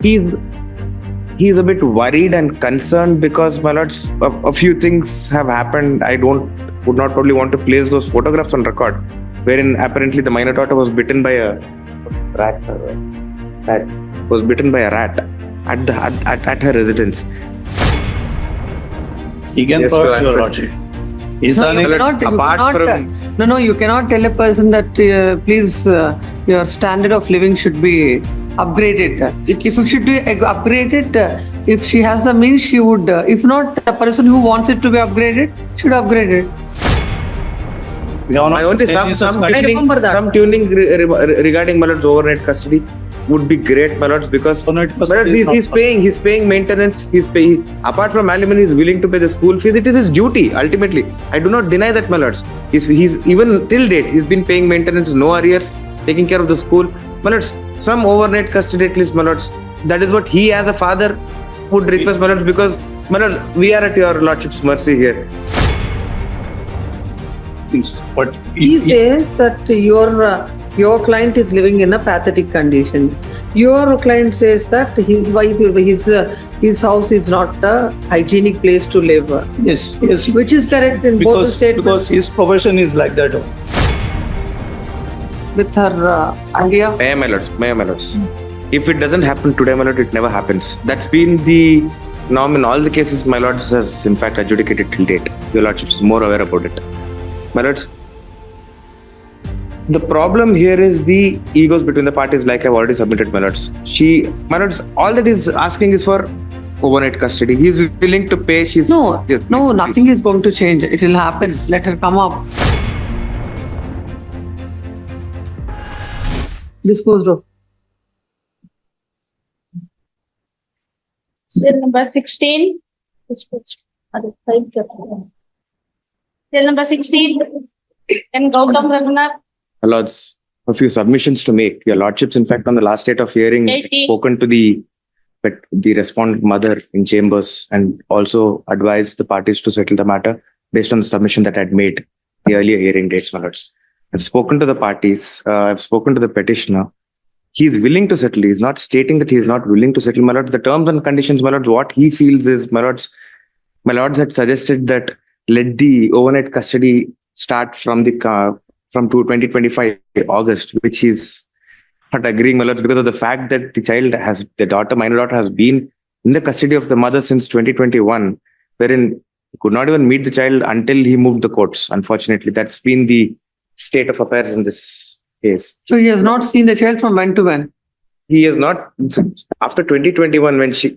He's he's a bit worried and concerned because, my lords, a few things have happened. I would not probably want to place those photographs on record, wherein apparently the minor daughter was bitten by a rat. Was bitten by a rat at her residence. He can Yes, provide Your your Lordship. lordship. He's No, you unable. cannot, you apart cannot, from- you cannot tell a person that please your standard of living should be upgraded. If it should be upgraded, if she has the means, she would. If not, the person who wants it to be upgraded should upgrade it. My only some I remember that. tuning regarding my lord's overnight custody would be great, my lords, because Overnight my custody lords, is not he's paying maintenance, apart from alimony, he's willing to pay the school fees. It is his duty ultimately. I do not deny that, my lords. He's even till date he's been paying maintenance, no arrears, taking care of the school. My lords, some overnight custody at least, my lords. That is what he as a father would request, my lords, because, my lord, we are at your lordship's mercy here. But He says that your client is living in a pathetic condition. Your client says that his wife, his house is not a hygienic place to live. yes, Which is correct in both the because statements. his profession is like that. With her idea. May I, my lords. If it doesn't happen today, my lord, it never happens. That's been the norm in all the cases my lords has in fact adjudicated till date. Your lordship is more aware about it. My lords, the problem here is the egos between the parties, like I've already submitted, my lords. My lords, all that is asking is for overnight custody. He is willing to pay. No, Yes, no, please, nothing please. is going to change. It will happen. Let her come up. Disposed of. Cell number 16. Cell number 16. And Gautam Raghunath. My lords, a few submissions to make. Your lordships, in fact, on the last date of hearing, had 18. spoken to the respondent mother in chambers and also advised the parties to settle the matter based on the submission that I had made the earlier hearing dates, my lords. I've spoken to the parties. I've spoken to the petitioner. He is willing to settle. He's not stating that he is not willing to settle, my lords. The terms and conditions, my lords, what he feels is, my lords had suggested that let the overnight custody start from 2025 August, which is not agreeing, my lords, because of the fact that the minor daughter has been in the custody of the mother since 2021, wherein he could not even meet the child until he moved the courts. Unfortunately, that's been the state of affairs in this case. So he has not seen the child from when to when. He has not, after 2021, until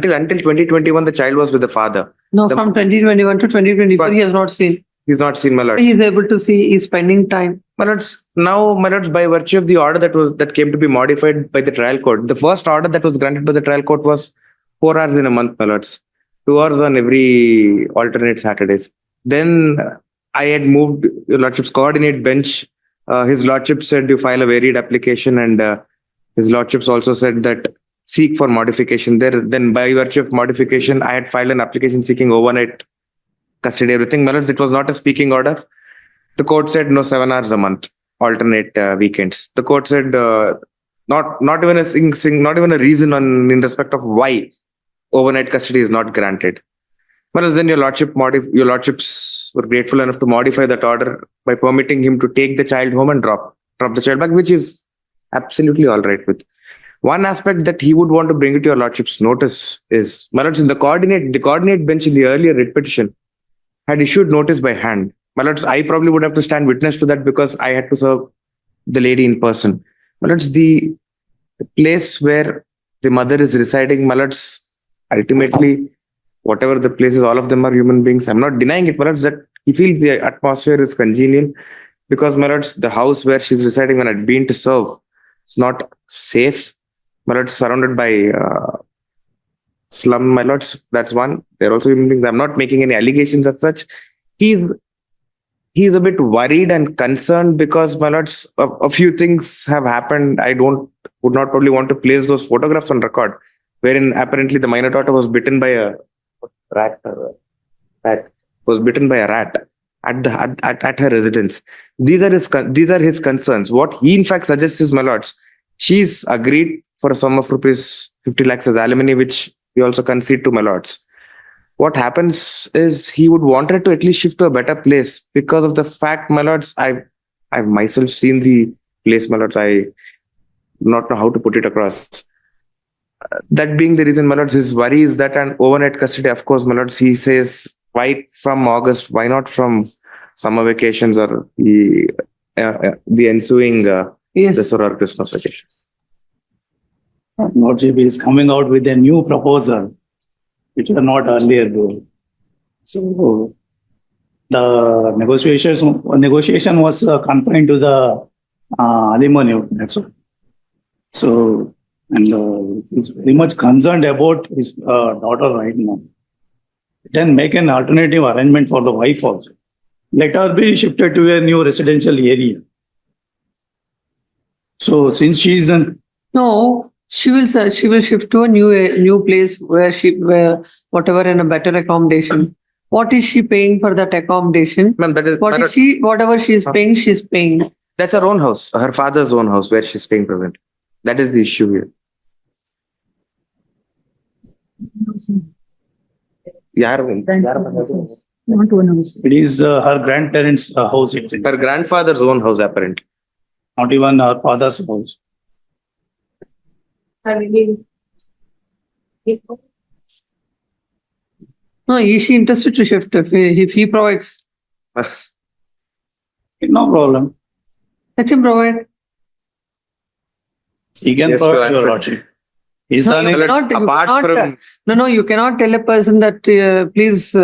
2021, the child was with the father. No, from 2021 to 2024, But- he has not seen. He's not seen, my lord. He is able to see. He's spending time. My lords, now, my lords, by virtue of the order that came to be modified by the trial court, the first order that was granted by the trial court was 4 hours in a month, my lords. 2 hours on every alternate Saturdays. Then I had moved your lordship's coordinate bench. His lordship said you file a varied application, and his lordships also said that seek for modification there. Then by virtue of modification, I had filed an application seeking overnight custody, everything. My lords, it was not a speaking order. The court said no, 7 hours a month, alternate weekends. The court said not even a reason in respect of why overnight custody is not granted. Whereas then your lordships were grateful enough to modify that order by permitting him to take the child home and drop the child back, which is absolutely all right with. One aspect that he would want to bring it to your lordship's notice is, my lords, in the coordinate bench in the earlier writ petition had issued notice by hand. My lords, I probably would have to stand witness to that because I had to serve the lady in person. My lords, the place where the mother is residing, my lords, ultimately, whatever the places, all of them are human beings. I'm not denying it, my lords, that he feels the atmosphere is congenial because, my lords, the house where she's residing when I'd been to serve, it's not safe. My lords, surrounded by slum, my lords, that's one. They're also human beings. I'm not making any allegations as such. He's a bit worried and concerned because, my lords, a few things have happened. I would not probably want to place those photographs on record, wherein apparently the minor daughter was bitten by a rat. Was bitten by a rat at her residence. These are his concerns. What he in fact suggests is, my lords, she's agreed for a sum of rupees 50 lakhs as alimony, which he also conceded to my lords. What happens is he would wanted to at least shift to a better place because of the fact, my lords, I've myself seen the place, my lords. I do not know how to put it across. That being the reason, my lords, his worry is that an overnight custody, of course, my lords, he says, why from August? Why not from summer vacations or the ensuing Yes. Dasara or Christmas vacations? Lordship is coming out with a new proposal, which were not earlier there. So the negotiation was confined to the alimony. That's all. So, and he's very much concerned about his daughter right now. Then make an alternative arrangement for the wife also. Let her be shifted to a new residential area. So since she is an No, she will shift to a new place where whatever in a better accommodation. What is she paying for that accommodation? Ma'am, that is Whatever she is paying, she's paying. that's her own house, her father's own house where she's staying present. That is the issue here. it is her grandparents' house. It's Her grandfather's own house, apparently. not even her father's house. No, is she interested to shift if he provides? No problem. Let him provide. He can Yes, provide you your are- lordship. He's No, earning- you cannot- Apart from No, you cannot tell a person that please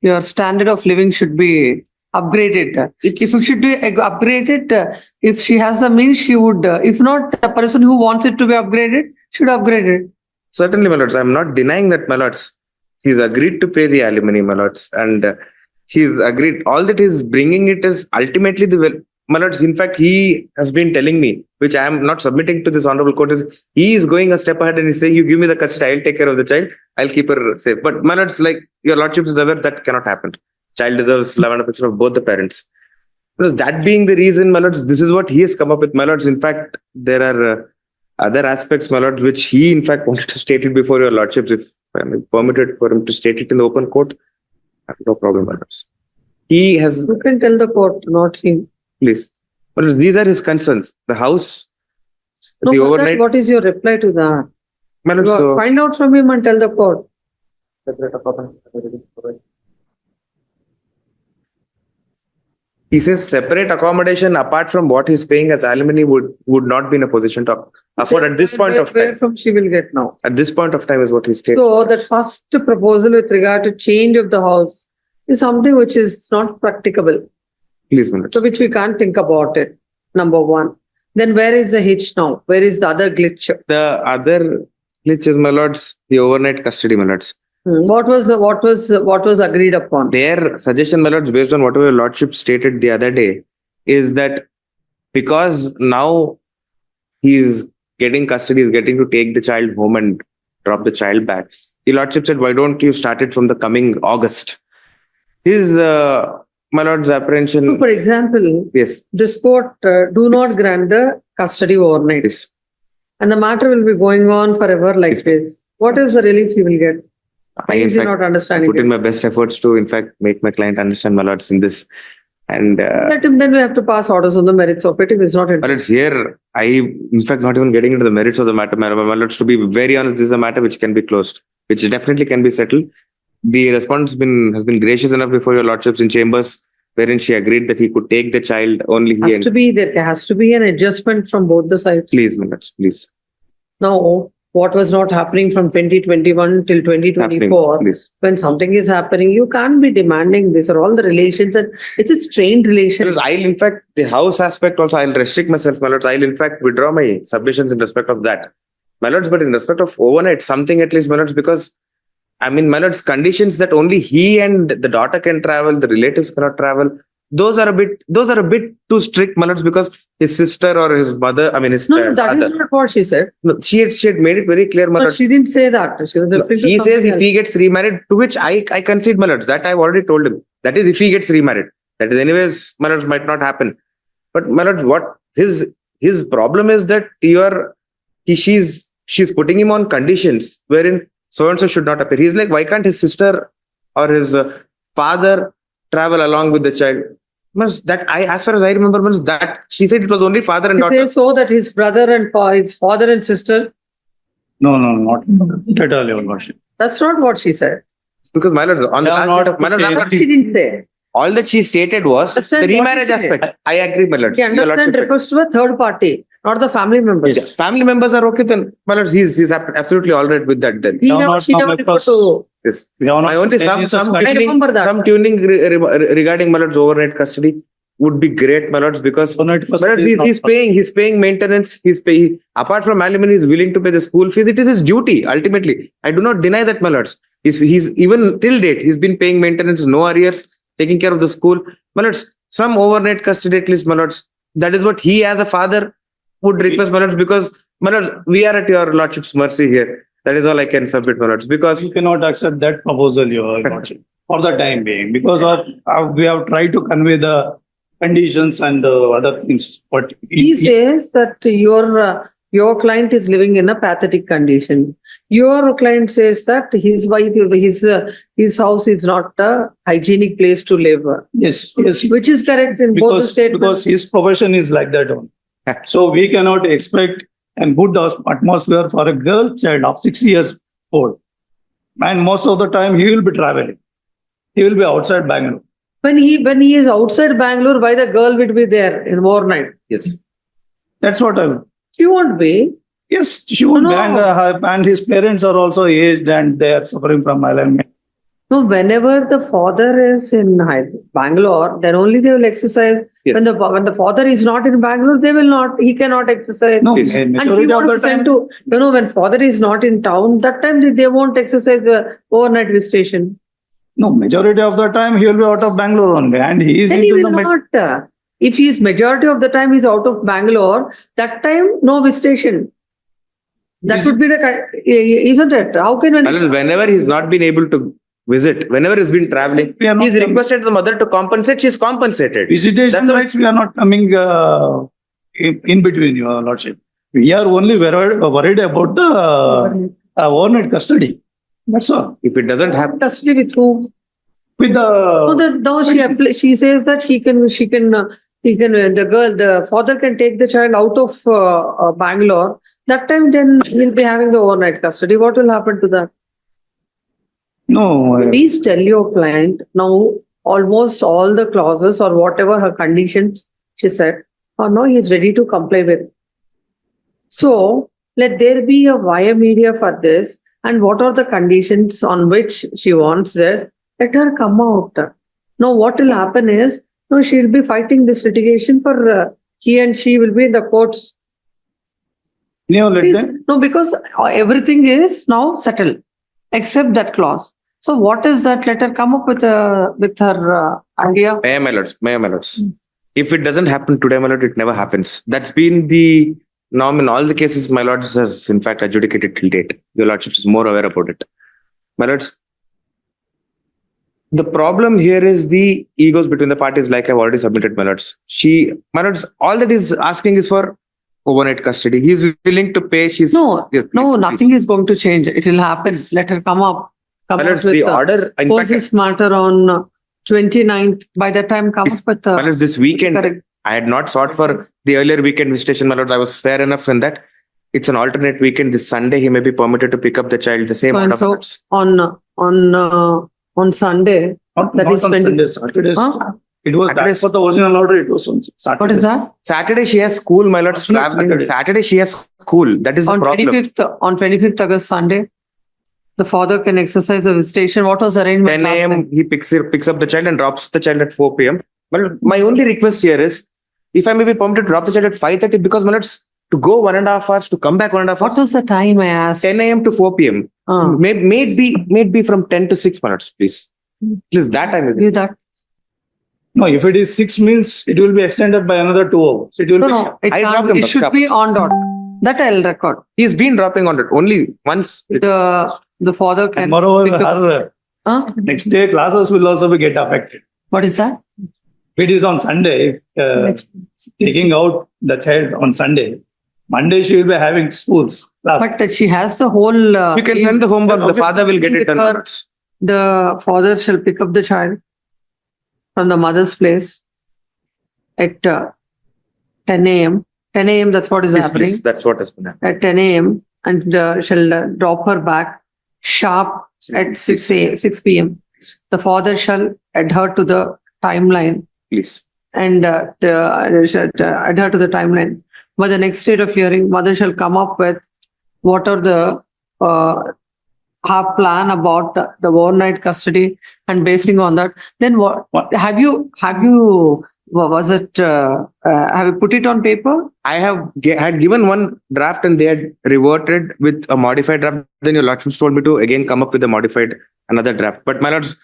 your standard of living should be upgraded. If it should be upgraded, if she has the means, she would. If not, the person who wants it to be upgraded should upgrade it. certainly, my lords, I'm not denying that, my lords. He's agreed to pay the alimony, my lords, and he's agreed. All that he's bringing it is ultimately my lords. In fact, he has been telling me, which I am not submitting to this honorable court, is he is going a step ahead and he's saying, "You give me the custody, I'll take care of the child. I'll keep her safe." But my lords, like your lordship is aware, that cannot happen. Child deserves love and affection of both the parents. Because that being the reason, my lords, this is what he has come up with, my lords. In fact, there are other aspects, my lords, which he in fact wanted to state it before your lordships. If I'm permitted for him to state it in the open court, I have no problem, my lords. He has, You can tell the court, not him. please. My lords, these are his concerns. The house, No, the for that, overnight. what is your reply to that? My lords, so Find out from him and tell the court. he says separate accommodation apart from what he's paying as alimony would not be in a position to afford at this point of Where time. from she will get now? At this point of time is what he states. So the first proposal with regard to change of the house is something which is not practicable. Please, my lords. So which we can't think about it. Number one. Then where is the hitch now? Where is the other glitch? The other glitch is, my lords, the overnight custody, my lords. What was agreed upon? Their suggestion, my lords, based on whatever your lordship stated the other day, is that because now he's getting custody, he's getting to take the child home and drop the child back. The lordship said, why don't you start it from the coming August? His, my lord's apprehension. So for example, Yes, this court do not grant the custody overnight. yes. And the matter will be going on forever like Yes. this. What is the relief he will get? I, Why in is he fact, not understanding put in it? my best efforts to, in fact, make my client understand, my lords, in this. And Let him, then we have to pass orders on the merits of it if it's not but interested. it's here. In fact, not even getting into the merits of the matter, my lords, to be very honest, this is a matter which can be closed, which definitely can be settled. The response has been gracious enough before your lordships in chambers, wherein she agreed that he could take the child only he and There has to be an adjustment from both the sides. please, my lords, please. Now, what was not happening from 2021 till Happening, 2024, please. when something is happening, you can't be demanding this or all the relations, and it's a strained relation. Because I'll, in fact, the house aspect also, I'll restrict myself, my lords. I'll, in fact, withdraw my submissions in respect of that. My lords, but in respect of overnight, something at least, my lords, because, I mean, my lords, conditions that only he and the daughter can travel, the relatives cannot travel, those are a bit too strict, my lords, because his sister or his mother, I mean, his No, that father. is not what she said. No, she had made it very clear, my But lords. she didn't say that. She was referring to He says something if he gets remarried, to which I concede, my lords. That I've already told him. That is if he gets remarried. That is anyways, my lords, might not happen. But my lords, what his problem is that she's she's putting him on conditions wherein so and so should not appear. He's like, why can't his sister or his father travel along with the child? Means that as far as I remember, means that she said it was only father and He daughter. says so that his brother and his father and sister. No, not at all, Your Lordship. That's not what she said. Because my lord, on the They are last not bit of- my lord, okay. What she didn't say. all that she stated was the Understand what remarriage he said. aspect. I agree, my lord. The understand refers to a third party, not the family members. Family members are okay then. My lord, he's absolutely all right with that then. He Now never, not she come never referred across- to. Yes. We have not My only put any such I remember that. some tuning regarding my lord's overnight custody would be great, my lords, because Overnight my lord, custody is he's paying maintenance. He's paying apart from alimony, he's willing to pay the school fees. It is his duty ultimately. I do not deny that, my lords. He's even till date he's been paying maintenance, no arrears, taking care of the school. My lords, some overnight custody at least, my lords. That is what he as a father would request, my lords, because my lord, we are at your lordship's mercy here. That is all I can submit, my lords, because We cannot accept that proposal, Your Lordship, for the time being, because of we have tried to convey the conditions and other things. But He says that your client is living in a pathetic condition. Your client says that his wife, his house is not a hygienic place to live, yes, which is correct in both the because statements. his profession is like that one. So we cannot expect a good atmosphere for a girl child of 6 years old. And most of the time he will be traveling. He will be outside Bangalore. When he is outside Bangalore, why the girl would be there in overnight? yes. That's what I. She won't be. Yes, she would. No. And his parents are also aged and they are suffering from alignment. No, whenever the father is in Bangalore, then only they will exercise. Yes. When the father is not in Bangalore, they will not. He cannot exercise. No, Yes. And he majority of the won't send time. to, when father is not in town, that time they won't exercise the overnight visitation. No, majority of the time he will be out of Bangalore only, and he is Then he into will the not. If he is majority of the time he's out of Bangalore, that time no visitation. That would be isn't it? How can My lord, whenever he's not been able to visit, whenever he's been traveling, We are not he's com- requested the mother to compensate. She's compensated. visitation That's all. rights. We are not coming in between, Your Lordship. We are only worried about the overnight custody. That's all. If it doesn't happen, custody with whom? With the No, she says that the father can take the child out of Bangalore. That time, then he'll be having the overnight custody. What will happen to that? no. Please tell your client now almost all the clauses or whatever her conditions she said, or no, he's ready to comply with. So let there be a via media for this, and what are the conditions on which she wants this? Let her come out. Now, what will happen is, no, she'll be fighting this litigation for he and she will be in the courts. No, let Please, them. no, because everything is now settled except that clause. So, what is that? Let her come up with her idea. may I, my lords, may I, my lords. If it doesn't happen today, my lord, it never happens. That's been the norm in all the cases my lords has in fact adjudicated till date. Your lordship is more aware about it. My lords, the problem here is the egos between the parties, like I've already submitted, my lords. My lords, all that is asking is for overnight custody. He's willing to pay. No, Yes, no, please, nothing please. is going to change. It will happen. Let her come up. Come My up lords, with the order, in post fact, this matter on 29th. By that time, come Yes, up with my lords, this weekend, correct. I had not sought for the earlier weekend visitation, my lords. I was fair enough in that. It's an alternate weekend. This Sunday, he may be permitted to pick up the child the same So order. and so my lords. on Sunday. That Not is on 20 Sunday, Saturday. Huh? It was Saturdays- for the original order. It was on Saturday. What is that? Saturday, she has school, my lords. Not Traveling. Saturday, she has school. That is the On problem. 25th August, Sunday, the father can exercise a visitation. What was arrangement? 10 a.m. he picks up the child and drops the child at 4 p.m. But my only request here is, if I may be permitted to drop the child at 5:30, because my lords, to go 1.5 hours, to come back 1.5 What hours, was the time I asked? 10 a.m. to 4 p.m. May it be from 10 to 6 minutes, please. Please, that time. Give that. No, if it is 6 meals, it will be extended by another 2 hours. It will No, be. it I can't. dropped him It the should cup. be on dot. That I'll record. He's been dropping on it only once. The father And can. moreover, pick up- her Huh? next day classes will also be get affected. What is that? If it is on Sunday, taking out the child on Sunday, Monday she will be having schools. But that she has the whole. You can send the homework, the father will get it with done. her. my lords. The father shall pick up the child from the mother's place at 10 a.m. 10 a.m. That's what is Please, happening. please, that's what has been happening. At 10 a.m. and shall drop her back sharp at 6 p.m. The father shall adhere to the timeline Please. and shall adhere to the timeline. By the next date of hearing, mother shall come up with what are the her plan about the overnight custody, and basing on that, then what have you was it have you put it on paper? I had given one draft and they had reverted with a modified draft. Then your lordships told me to again come up with a modified another draft. But my lords,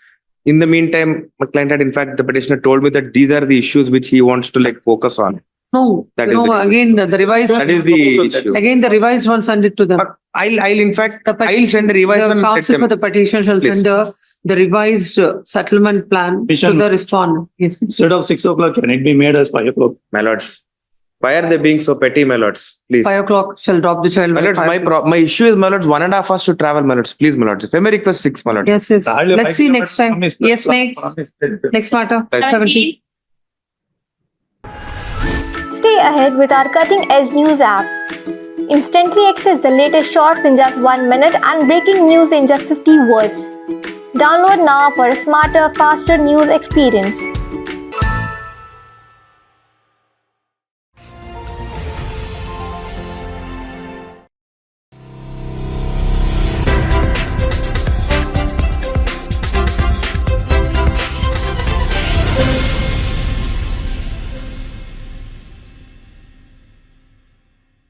in the meantime, my client had, in fact, the petitioner told me that these are the issues which he wants to like focus on. No, That you is know, the- again the revised. That is the issue. Again, the revised one, send it to them. I'll in fact, The I'll petition, send a revised the one. and let counsel them- for the petition shall Please. send the revised settlement plan to Petition. the respondent. Yes. Instead of 6 o'clock, can it be made as 5 o'clock? My lords, why are they being so petty, my lords? Please. 5 o'clock shall drop the child. My by lords, 5 o'clock. my issue is, my lords, 1.5 hours to travel, my lords. Please, my lords. If I may request 6, my lords. Yes, yes. Hardly Let's 5 see next time. kilometers Yes, from next. his- Next matter. 17. Stay ahead with our cutting edge news app. Instantly access the latest shorts in just 1 minute and breaking news in just 50 words. Download now for a smarter, faster news experience.